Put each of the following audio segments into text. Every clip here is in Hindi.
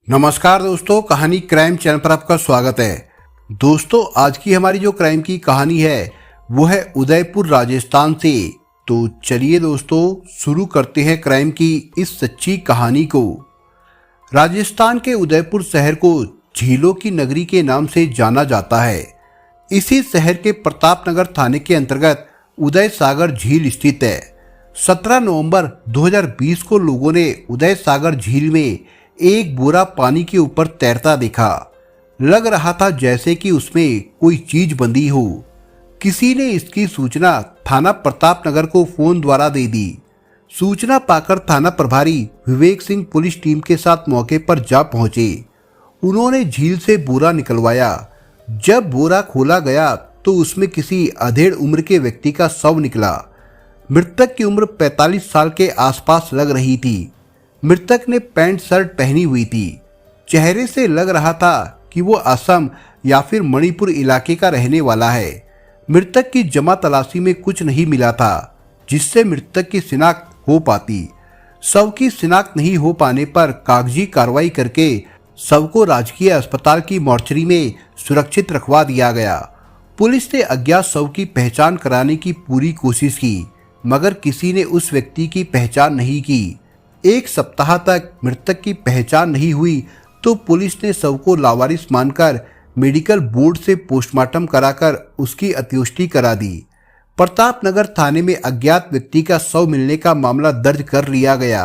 नमस्कार दोस्तों, कहानी क्राइम चैनल पर आपका स्वागत है। दोस्तों, आज की हमारी जो क्राइम की कहानी है वो है उदयपुर राजस्थान से। तो चलिए दोस्तों, शुरू करते हैं क्राइम की इस सच्ची कहानी को। राजस्थान के उदयपुर शहर को झीलों की नगरी के नाम से जाना जाता है। इसी शहर के प्रतापनगर थाने के अंतर्गत उदय सागर झील स्थित है। 17 नवंबर 2020 को लोगों ने उदय सागर झील में एक बोरा पानी के ऊपर तैरता देखा। लग रहा था जैसे कि उसमें कोई चीज बंधी हो। किसी ने इसकी सूचना थाना प्रतापनगर को फोन द्वारा दे दी। सूचना पाकर थाना प्रभारी विवेक सिंह पुलिस टीम के साथ मौके पर जा पहुंचे। उन्होंने झील से बोरा निकलवाया। जब बोरा खोला गया तो उसमें किसी अधेड़ उम्र के व्यक्ति का शव निकला। मृतक की उम्र 45 साल के आसपास लग रही थी। मृतक ने पैंट शर्ट पहनी हुई थी। चेहरे से लग रहा था कि वो असम या फिर मणिपुर इलाके का रहने वाला है। मृतक की जमा तलाशी में कुछ नहीं मिला था जिससे मृतक की शिनाख्त हो पाती। शव की शिनाख्त नहीं हो पाने पर कागजी कार्रवाई करके शव को राजकीय अस्पताल की मॉर्चरी में सुरक्षित रखवा दिया गया। पुलिस ने अज्ञात शव की पहचान कराने की पूरी कोशिश की, मगर किसी ने उस व्यक्ति की पहचान नहीं की। एक सप्ताह तक मृतक की पहचान नहीं हुई तो पुलिस ने शव को लावारिस मानकर मेडिकल बोर्ड से पोस्टमार्टम कराकर उसकी अंत्येष्टि करा दी। प्रतापनगर थाने में अज्ञात व्यक्ति का शव मिलने का मामला दर्ज कर लिया गया।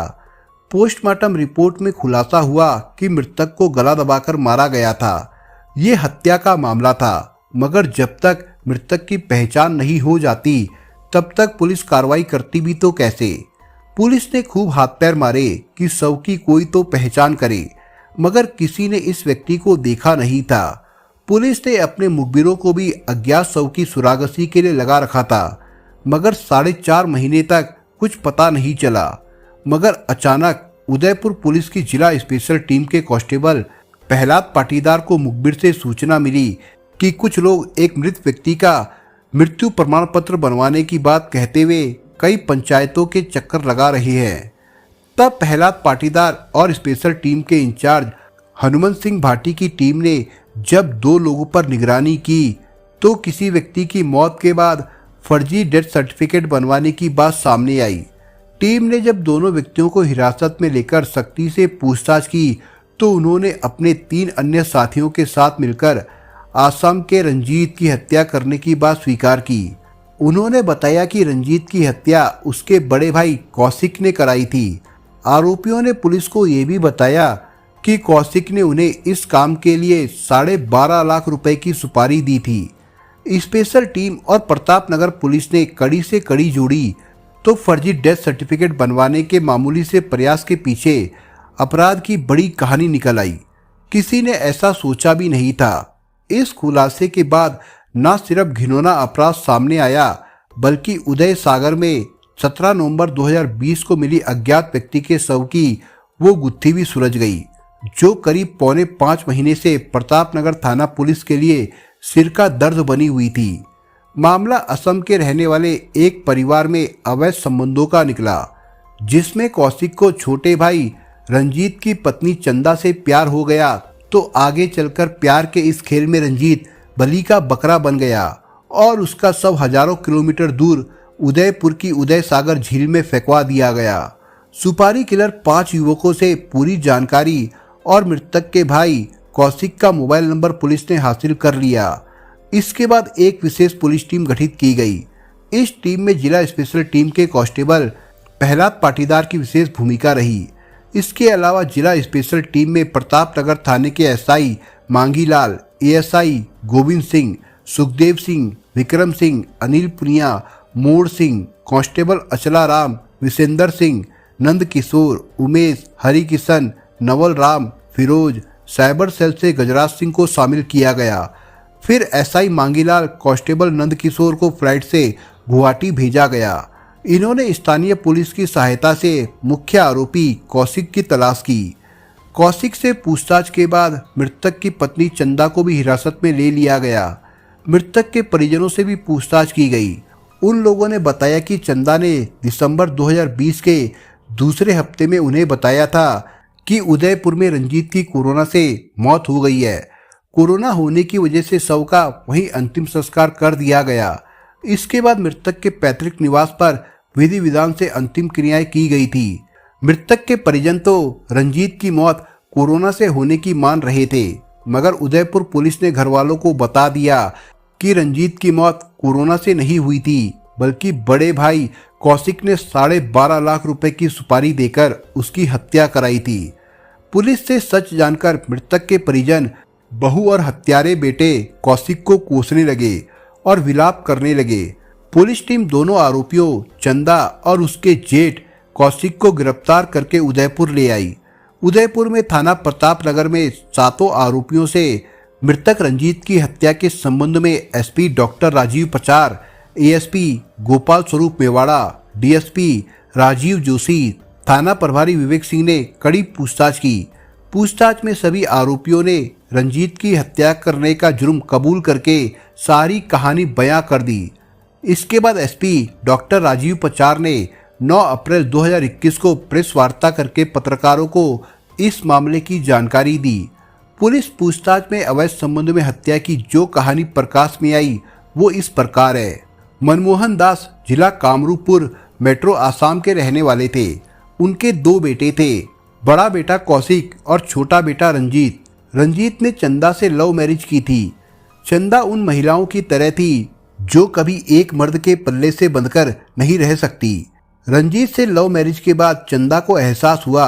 पोस्टमार्टम रिपोर्ट में खुलासा हुआ कि मृतक को गला दबाकर मारा गया था। ये हत्या का मामला था, मगर जब तक मृतक की पहचान नहीं हो जाती तब तक पुलिस कार्रवाई करती भी तो कैसे। पुलिस ने खूब हाथ पैर मारे कि शव की कोई तो पहचान करे, मगर किसी ने इस व्यक्ति को देखा नहीं था। पुलिस ने अपने मुखबिरों को भी अज्ञात शव की सुरागसी के लिए लगा रखा था, मगर 4.5 महीने तक कुछ पता नहीं चला। मगर अचानक उदयपुर पुलिस की जिला स्पेशल टीम के कांस्टेबल प्रहलाद पाटीदार को मुखबिर से सूचना मिली कि कुछ लोग एक मृत व्यक्ति का मृत्यु प्रमाण पत्र बनवाने की बात कहते हुए कई पंचायतों के चक्कर लगा रही है। तब प्रहलाद पाटीदार और स्पेशल टीम के इंचार्ज हनुमंत सिंह भाटी की टीम ने जब 2 लोगों पर निगरानी की तो किसी व्यक्ति की मौत के बाद फर्जी डेथ सर्टिफिकेट बनवाने की बात सामने आई। टीम ने जब दोनों व्यक्तियों को हिरासत में लेकर सख्ती से पूछताछ की तो उन्होंने अपने 3 अन्य साथियों के साथ मिलकर आसाम के रंजीत की हत्या करने की बात स्वीकार की। उन्होंने बताया कि रंजीत की हत्या उसके बड़े भाई कौशिक ने कराई थी। आरोपियों ने पुलिस को ये भी बताया कि कौशिक ने उन्हें इस काम के लिए 12.5 लाख रुपए की सुपारी दी थी। स्पेशल टीम और प्रतापनगर पुलिस ने कड़ी से कड़ी जोड़ी तो फर्जी डेथ सर्टिफिकेट बनवाने के मामूली से प्रयास के पीछे अपराध की बड़ी कहानी निकल आई। किसी ने ऐसा सोचा भी नहीं था। इस खुलासे के बाद न सिर्फ घिनौना अपराध सामने आया, बल्कि उदय सागर में 17 नवंबर 2020 को मिली अज्ञात व्यक्ति के शव की वो गुत्थी भी सुलझ गई, जो करीब 4.25 महीने से प्रतापनगर थाना पुलिस के लिए सिर का दर्द बनी हुई थी। मामला असम के रहने वाले एक परिवार में अवैध संबंधों का निकला, जिसमें कौशिक को छोटे भाई रंजीत की पत्नी चंदा से प्यार हो गया तो आगे चलकर प्यार के इस खेल में रंजीत बलि का बकरा बन गया और उसका शव हजारों किलोमीटर दूर उदयपुर की उदय सागर झील में फेंकवा दिया गया। सुपारी किलर 5 युवकों से पूरी जानकारी और मृतक के भाई कौशिक का मोबाइल नंबर पुलिस ने हासिल कर लिया। इसके बाद एक विशेष पुलिस टीम गठित की गई। इस टीम में जिला स्पेशल टीम के कांस्टेबल प्रहलाद पाटीदार की विशेष भूमिका रही। इसके अलावा जिला स्पेशल टीम में प्रतापनगर थाने के एसआई मांगीलाल, एएसआई गोविंद सिंह, सुखदेव सिंह, विक्रम सिंह, अनिल पुनिया, मोड़ सिंह, कांस्टेबल अचला राम, विसेंदर सिंह, नंद किशोर, उमेश, हरिकिशन, नवल राम, फिरोज, साइबर सेल से गजराज सिंह को शामिल किया गया। फिर एसआई मांगीलाल, कांस्टेबल नंद किशोर को फ्लाइट से गुवाहाटी भेजा गया। इन्होंने स्थानीय पुलिस की सहायता से मुख्य आरोपी कौशिक की तलाश की। कौशिक से पूछताछ के बाद मृतक की पत्नी चंदा को भी हिरासत में ले लिया गया। मृतक के परिजनों से भी पूछताछ की गई। उन लोगों ने बताया कि चंदा ने दिसंबर 2020 के दूसरे हफ्ते में उन्हें बताया था कि उदयपुर में रंजीत की कोरोना से मौत हो गई है। कोरोना होने की वजह से शव का वहीं अंतिम संस्कार कर दिया गया। इसके बाद मृतक के पैतृक निवास पर विधि विधान से अंतिम क्रियाएं की गई थी। मृतक के परिजन तो रंजीत की मौत कोरोना से होने की मान रहे थे, मगर उदयपुर पुलिस ने घर वालों को बता दिया कि रंजीत की मौत कोरोना से नहीं हुई थी, बल्कि बड़े भाई कौशिक ने 12.5 लाख रुपए की सुपारी देकर उसकी हत्या कराई थी। पुलिस से सच जानकर मृतक के परिजन बहू और हत्यारे बेटे कौशिक को कोसने लगे और विलाप करने लगे। पुलिस टीम दोनों आरोपियों चंदा और उसके जेठ कौशिक को गिरफ्तार करके उदयपुर ले आई। उदयपुर में थाना प्रताप नगर में 7 आरोपियों से मृतक रंजीत की हत्या के संबंध में SP doctor Rajeev Pachar, ASP Gopal स्वरूप मेवाड़ा, डीएसपी राजीव जोशी, थाना प्रभारी विवेक सिंह ने कड़ी पूछताछ की। पूछताछ में सभी आरोपियों ने रंजीत की हत्या करने का जुर्म कबूल करके सारी कहानी बयां कर दी। इसके बाद एसपी डॉक्टर राजीव पचार ने 9 अप्रैल 2021 को प्रेस वार्ता करके पत्रकारों को इस मामले की जानकारी दी। पुलिस पूछताछ में अवैध संबंध में हत्या की जो कहानी प्रकाश में आई वो इस प्रकार है। मनमोहन दास जिला कामरूपुर मेट्रो आसाम के रहने वाले थे। उनके 2 बेटे थे, बड़ा बेटा कौशिक और छोटा बेटा रंजीत। रंजीत ने चंदा से लव मैरिज की थी। चंदा उन महिलाओं की तरह थी जो कभी एक मर्द के पल्ले से बंधकर नहीं रह सकती। रंजीत से लव मैरिज के बाद चंदा को एहसास हुआ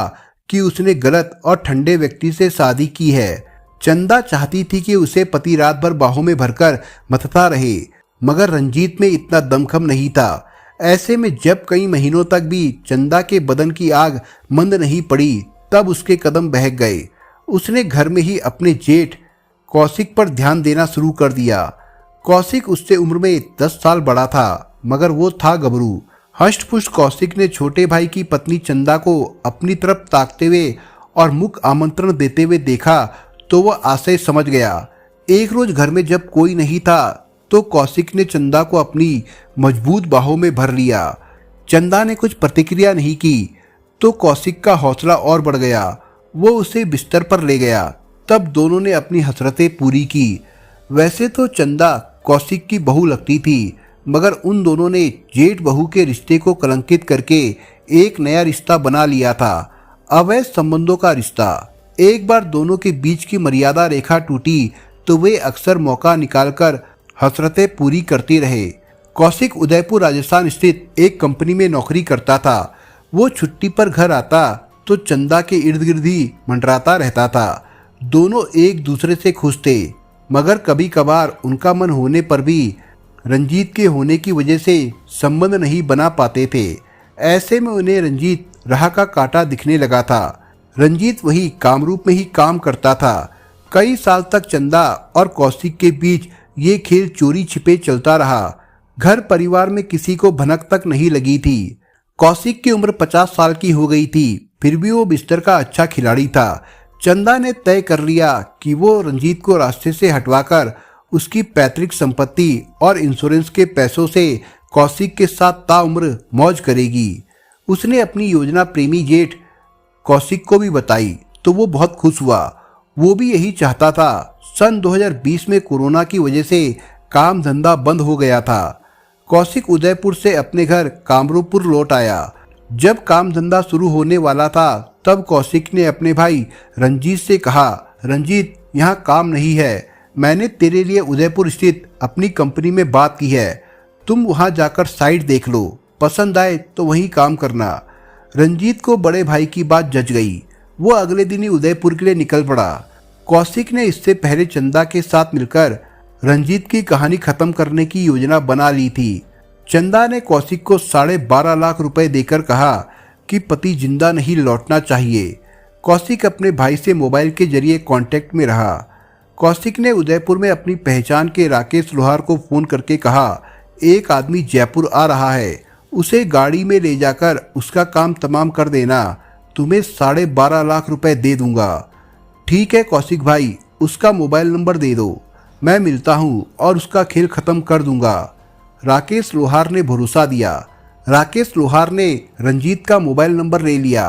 कि उसने गलत और ठंडे व्यक्ति से शादी की है। चंदा चाहती थी कि उसे पति रात भर बाहों में भरकर मथता रहे, मगर रंजीत में इतना दमखम नहीं था। ऐसे में जब कई महीनों तक भी चंदा के बदन की आग मंद नहीं पड़ी, तब उसके कदम बहक गए। उसने घर में ही अपने जेठ कौशिक पर ध्यान देना शुरू कर दिया। कौशिक उससे उम्र में 10 साल बड़ा था, मगर वो था गबरू। हष्ट-पुष्ट कौशिक ने छोटे भाई की पत्नी चंदा को अपनी तरफ ताकते हुए और मुख आमंत्रण देते हुए देखा तो वह आशय समझ गया। एक रोज घर में जब कोई नहीं था तो कौशिक ने चंदा को अपनी मजबूत बाहों में भर लिया। चंदा ने कुछ प्रतिक्रिया नहीं की तो कौशिक का हौसला और बढ़ गया। वो उसे बिस्तर पर ले गया। तब दोनों ने अपनी हसरतें पूरी की। वैसे तो चंदा कौशिक की बहू लगती थी, मगर उन दोनों ने जेठ बहू के रिश्ते को कलंकित करके एक नया रिश्ता बना लिया था, अवैध संबंधों का रिश्ता। एक बार दोनों के बीच की मर्यादा रेखा टूटी तो वे अक्सर मौका निकालकर हसरतें पूरी करते रहे। कौशिक उदयपुर राजस्थान स्थित एक कंपनी में नौकरी करता था। वो छुट्टी पर घर आता तो चंदा के इर्द गिर्द ही मंडराता रहता था। दोनों एक दूसरे से खुश थे, मगर कभी कभार उनका मन होने पर भी रंजीत के होने की वजह से संबंध नहीं बना पाते थे। ऐसे में उन्हें रंजीत राह का कांटा दिखने लगा था। रंजीत वही कामरूप में ही काम करता था। कई साल तक चंदा और कौशिक के बीच ये खेल चोरी छिपे चलता रहा। घर परिवार में किसी को भनक तक नहीं लगी थी। कौशिक की उम्र 50 साल की हो गई थी, फिर भी वो बिस्तर का अच्छा खिलाड़ी था। चंदा ने तय कर लिया कि वो रंजीत को रास्ते से हटवाकर उसकी पैतृक संपत्ति और इंश्योरेंस के पैसों से कौशिक के साथ ताउम्र मौज करेगी। उसने अपनी योजना प्रेमी जेठ कौशिक को भी बताई तो वो बहुत खुश हुआ। वो भी यही चाहता था। सन 2020 में कोरोना की वजह से काम धंधा बंद हो गया था। कौशिक उदयपुर से अपने घर कामरूपुर लौट आया। जब काम धंधा शुरू होने वाला था तब कौशिक ने अपने भाई रंजीत से कहा, रंजीत यहाँ काम नहीं है, मैंने तेरे लिए उदयपुर स्थित अपनी कंपनी में बात की है, तुम वहां जाकर साइट देख लो, पसंद आए तो वहीं काम करना। रंजीत को बड़े भाई की बात जच गई। वो अगले दिन ही उदयपुर के लिए निकल पड़ा। कौशिक ने इससे पहले चंदा के साथ मिलकर रंजीत की कहानी खत्म करने की योजना बना ली थी। चंदा ने कौशिक को 12.5 लाख रुपए देकर कहा कि पति जिंदा नहीं लौटना चाहिए। कौशिक अपने भाई से मोबाइल के जरिए कांटेक्ट में रहा। कौशिक ने उदयपुर में अपनी पहचान के राकेश लोहार को फोन करके कहा, एक आदमी जयपुर आ रहा है, उसे गाड़ी में ले जाकर उसका काम तमाम कर देना, तुम्हें 12.5 लाख रुपए दे दूंगा। ठीक है कौशिक भाई, उसका मोबाइल नंबर दे दो, मैं मिलता हूँ और उसका खेल खत्म कर दूंगा। राकेश लोहार ने भरोसा दिया। राकेश लोहार ने रंजीत का मोबाइल नंबर ले लिया।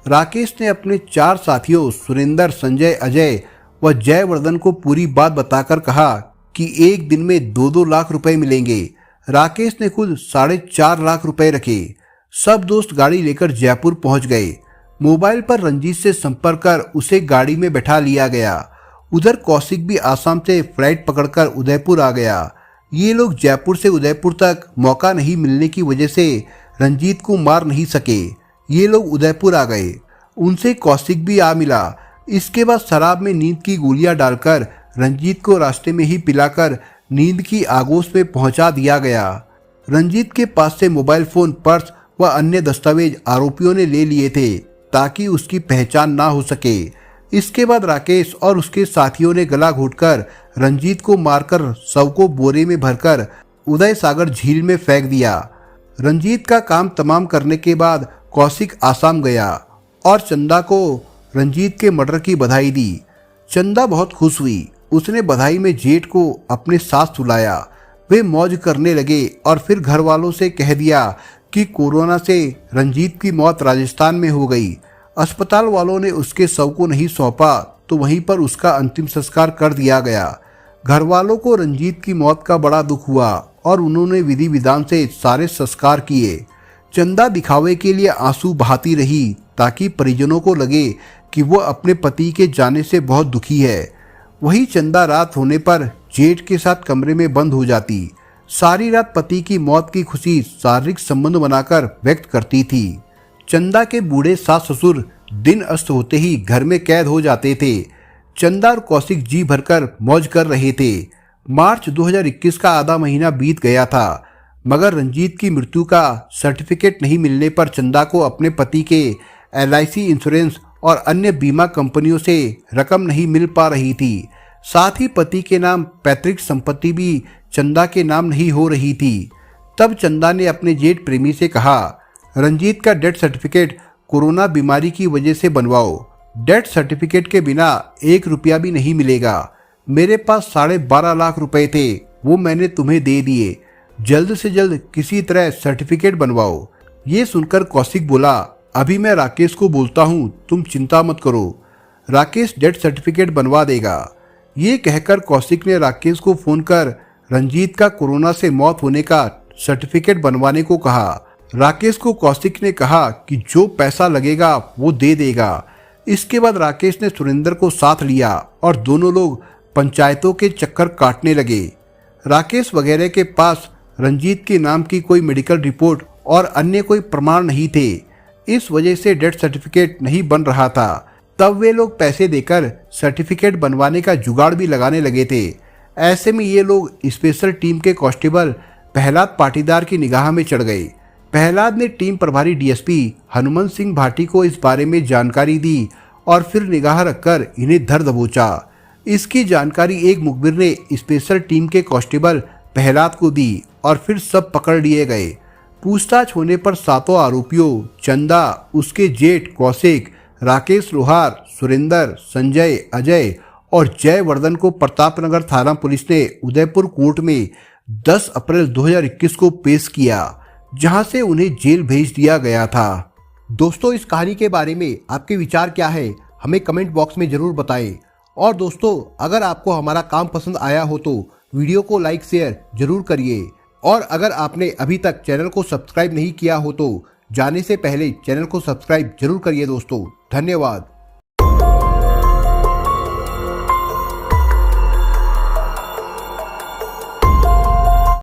राकेश ने अपने 4 साथियों सुरेंद्र, संजय, अजय व जयवर्धन को पूरी बात बताकर कहा कि एक दिन में 2-2 लाख रुपए मिलेंगे। राकेश ने खुद 4.5 लाख रुपए रखे। सब दोस्त गाड़ी लेकर जयपुर पहुंच गए। मोबाइल पर रंजीत से संपर्क कर उसे गाड़ी में बैठा लिया गया। उधर कौशिक भी आसाम से फ्लाइट पकड़कर उदयपुर आ गया। ये लोग जयपुर से उदयपुर तक मौका नहीं मिलने की वजह से रंजीत को मार नहीं सके। ये लोग उदयपुर आ गए। उनसे कौशिक भी आ मिला। इसके बाद शराब में नींद की गोलियां डालकर रंजीत को रास्ते में ही पिलाकर नींद की आगोश में पहुंचा दिया गया। रंजीत के पास से मोबाइल फोन, पर्स व अन्य दस्तावेज आरोपियों ने ले लिए थे ताकि उसकी पहचान ना हो सके। इसके बाद राकेश और उसके साथियों ने गला घोटकर रंजीत को मारकर शव को बोरे में भरकर उदय सागर झील में फेंक दिया। रंजीत का काम तमाम करने के बाद कौशिक आसाम गया और चंदा को रंजीत के मर्डर की बधाई दी। चंदा बहुत खुश हुई। उसने बधाई में जेठ को अपने साथ सुलाया। वे मौज करने लगे और फिर घर वालों से कह दिया कि कोरोना से रंजीत की मौत राजस्थान में हो गई। अस्पताल वालों ने उसके शव को नहीं सौंपा तो वहीं पर उसका अंतिम संस्कार कर दिया गया। घर वालों को रंजीत की मौत का बड़ा दुख हुआ और उन्होंने विधि विधान से सारे संस्कार किए। चंदा दिखावे के लिए आंसू बहाती रही ताकि परिजनों को लगे कि वो अपने पति के जाने से बहुत दुखी है। वही चंदा रात होने पर जेठ के साथ कमरे में बंद हो जाती। सारी रात पति की मौत की खुशी शारीरिक संबंध बनाकर व्यक्त करती थी। चंदा के बूढ़े सास ससुर दिन अस्त होते ही घर में कैद हो जाते थे। चंदा और कौशिक जी भरकर मौज कर रहे थे। मार्च 2021 का आधा महीना बीत गया था मगर रंजीत की मृत्यु का सर्टिफिकेट नहीं मिलने पर चंदा को अपने पति के LIC इंश्योरेंस और अन्य बीमा कंपनियों से रकम नहीं मिल पा रही थी। साथ ही पति के नाम पैतृक संपत्ति भी चंदा के नाम नहीं हो रही थी। तब चंदा ने अपने जेठ प्रेमी से कहा, रंजीत का डेथ सर्टिफिकेट कोरोना बीमारी की वजह से बनवाओ। डेथ सर्टिफिकेट के बिना 1 रुपया भी नहीं मिलेगा। मेरे पास 12.5 लाख रुपए थे, वो मैंने तुम्हें दे दिए। जल्द से जल्द किसी तरह सर्टिफिकेट बनवाओ। ये सुनकर कौशिक बोला, अभी मैं राकेश को बोलता हूँ, तुम चिंता मत करो, राकेश डेथ सर्टिफिकेट बनवा देगा। ये कहकर कौशिक ने राकेश को फोन कर रंजीत का कोरोना से मौत होने का सर्टिफिकेट बनवाने को कहा। राकेश को कौशिक ने कहा कि जो पैसा लगेगा वो दे देगा। इसके बाद राकेश ने सुरेंद्र को साथ लिया और दोनों लोग पंचायतों के चक्कर काटने लगे। राकेश वगैरह के पास रंजीत के नाम की कोई मेडिकल रिपोर्ट और अन्य कोई प्रमाण नहीं थे। इस वजह से डेथ सर्टिफिकेट नहीं बन रहा था। तब वे लोग पैसे देकर सर्टिफिकेट बनवाने का जुगाड़ भी लगाने लगे थे। ऐसे में ये लोग स्पेशल टीम के कांस्टेबल प्रहलाद पाटीदार की निगाह में चढ़ गए। प्रहलाद ने टीम प्रभारी DSP हनुमंत सिंह भाटी को इस बारे में जानकारी दी और फिर निगाह रखकर इन्हें धर दबोचा। इसकी जानकारी एक मुखबिर ने स्पेशल टीम के कांस्टेबल प्रहलाद को दी और फिर सब पकड़ लिए गए। पूछताछ होने पर 7 आरोपियों चंदा, उसके जेठ कौशिक, राकेश लोहार, सुरेंद्र, संजय, अजय और जयवर्धन को प्रतापनगर थाना पुलिस ने उदयपुर कोर्ट में 10 अप्रैल 2021 को पेश किया, जहां से उन्हें जेल भेज दिया गया था। दोस्तों, इस कहानी के बारे में आपके विचार क्या है, हमें कमेंट बॉक्स में जरूर बताएं। और दोस्तों, अगर आपको हमारा काम पसंद आया हो तो वीडियो को लाइक शेयर जरूर करिए। और अगर आपने अभी तक चैनल को सब्सक्राइब नहीं किया हो तो जाने से पहले चैनल को सब्सक्राइब जरूर करिए दोस्तों। धन्यवाद।